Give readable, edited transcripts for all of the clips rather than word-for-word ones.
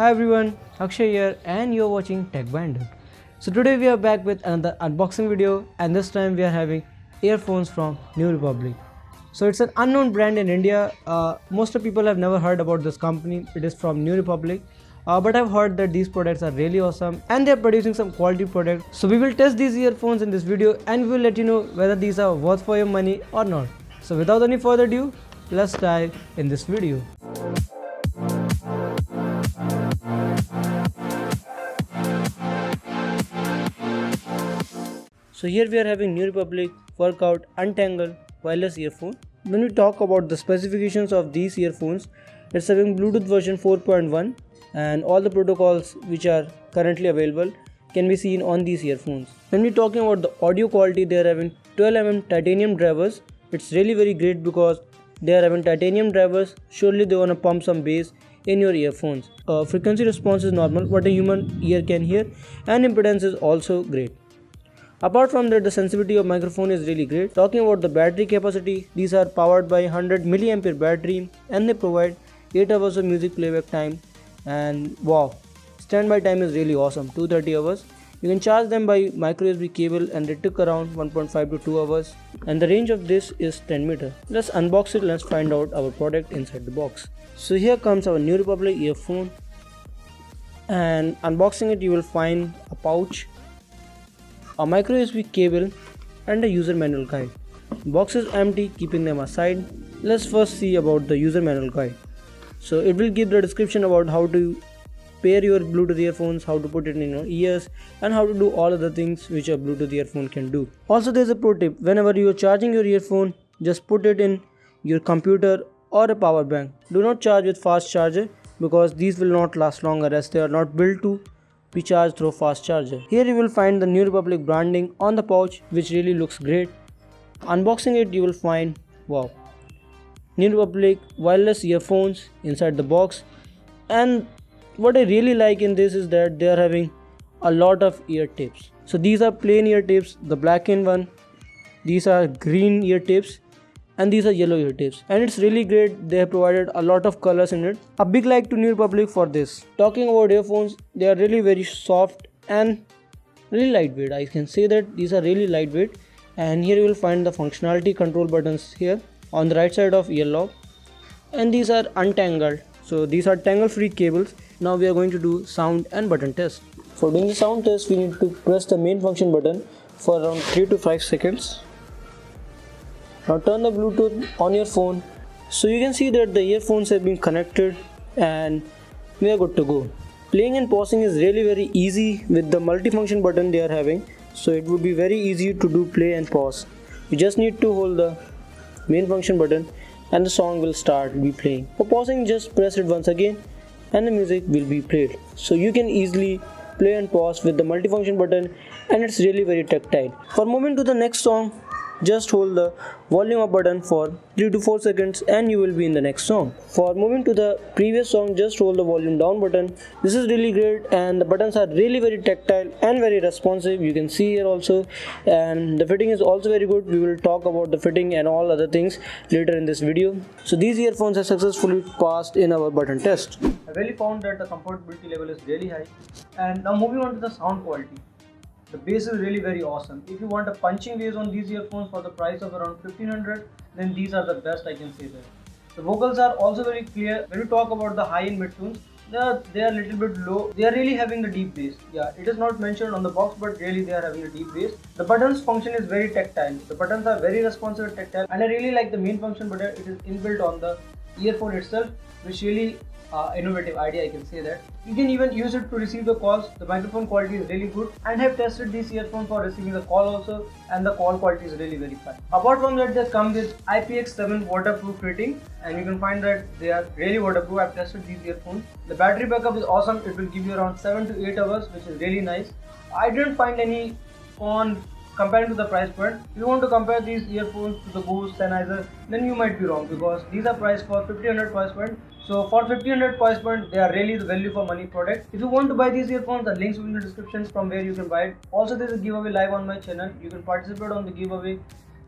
Hi everyone, Akshay here and you're watching Tech Bandit. So today we are back with another unboxing video and this time we are having earphones from New Republic. So it's an unknown brand in India. Most of people have never heard about this company. It is from New Republic. But I've heard that these products are really awesome and they're producing some quality products. So we will test these earphones in this video and we will let you know whether these are worth for your money or not. So without any further ado, let's dive in this video. So here we are having New Republic Workout Untangle wireless earphone. When we talk about the specifications of these earphones, it's having Bluetooth version 4.1 and all the protocols which are currently available can be seen on these earphones. When we're talking about the audio quality, they are having 12mm titanium drivers. It's really very great because they are having titanium drivers. Surely they want to pump some bass in your earphones. Frequency response is normal, what a human ear can hear, and impedance is also great. Apart from that, the sensitivity of microphone is really great. Talking about the battery capacity, these are powered by 100 mAh battery and they provide 8 hours of music playback time. And wow, standby time is really awesome, 230 hours. You can charge them by micro USB cable and it took around 1.5 to 2 hours. And the range of this is 10 meters. Let's unbox it, let's find out our product inside the box. So here comes our New Republic earphone. And unboxing it, you will find a pouch, a micro USB cable and a user manual guide. Box is empty, keeping them aside. Let's first see about the user manual guide. So it will give the description about how to pair your Bluetooth earphones, how to put it in your ears and how to do all other things which a Bluetooth earphone can do. Also there's a pro tip, whenever you are charging your earphone, just put it in your computer or a power bank. Do not charge with fast charger because these will not last longer as they are not built to be charged through fast charger. Here you will find the New Republic branding on the pouch which really looks great. Unboxing it, you will find wow, New Republic wireless earphones inside the box. And what I really like in this is that they are having a lot of ear tips. So these are plain ear tips, the blackened one, these are green ear tips and these are yellow ear tips, and it's really great. They have provided a lot of colors in it. A big like to New Republic for this. Talking about earphones, they are really very soft and really lightweight. I can say that these are really lightweight. And here you will find the functionality control buttons here on the right side of ear lock, and these are untangled, so these are tangle free cables. Now we are going to do sound and button test. For doing the sound test, we need to press the main function button for around 3 to 5 seconds. Now turn the Bluetooth on your phone. So you can see that the earphones have been connected and we are good to go. Playing and pausing is really very easy with the multifunction button they are having. So it would be very easy to do play and pause. You just need to hold the main function button and the song will start be playing. For pausing, just press it once again and the music will be played. So you can easily play and pause with the multifunction button and it's really very tactile. For moving to the next song, just hold the volume up button for 3 to 4 seconds and you will be in the next song. For moving to the previous song, just hold the volume down button. This is really great and the buttons are really very tactile and very responsive. You can see here also, and the fitting is also very good. We will talk about the fitting and all other things later in this video. So these earphones have successfully passed in our button test. I really found that the comfortability level is really high. And now moving on to the sound quality. The bass is really very awesome. If you want a punching bass on these earphones for the price of around 1500, then these are the best, I can say that. The vocals are also very clear. When we talk about the high and mid tones, they are a little bit low. They are really having the deep bass. Yeah, it is not mentioned on the box, but really they are having a deep bass. The buttons function is very tactile. The buttons are very responsive and tactile, and I really like the main function button. It is inbuilt on the earphone itself, which really innovative idea, I can say that. You can even use it to receive the calls. The microphone quality is really good and have tested these earphones for receiving the call also, and the call quality is really very fine. Apart from that, they come with IPX7 waterproof rating and you can find that they are really waterproof. I've tested these earphones. The battery backup is awesome. It will give you around 7 to 8 hours, which is really nice. I didn't find any con comparing to the price point. If you want to compare these earphones to the Bose Sennheiser, then you might be wrong because these are priced for 1500 price point. So for 1500 price point, they are really the value for money product. If you want to buy these earphones, the links will be in the description from where you can buy it. Also, there is a giveaway live on my channel. You can participate on the giveaway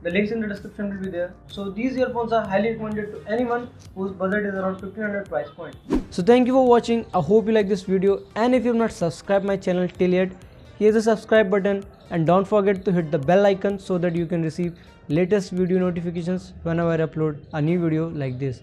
The links in the description will be there. So these earphones are highly recommended to anyone whose budget is around 1500 price point. So thank you for watching. I hope you like this video, and if you have not subscribed my channel till yet, here's the subscribe button, and don't forget to hit the bell icon so that you can receive latest video notifications whenever I upload a new video like this.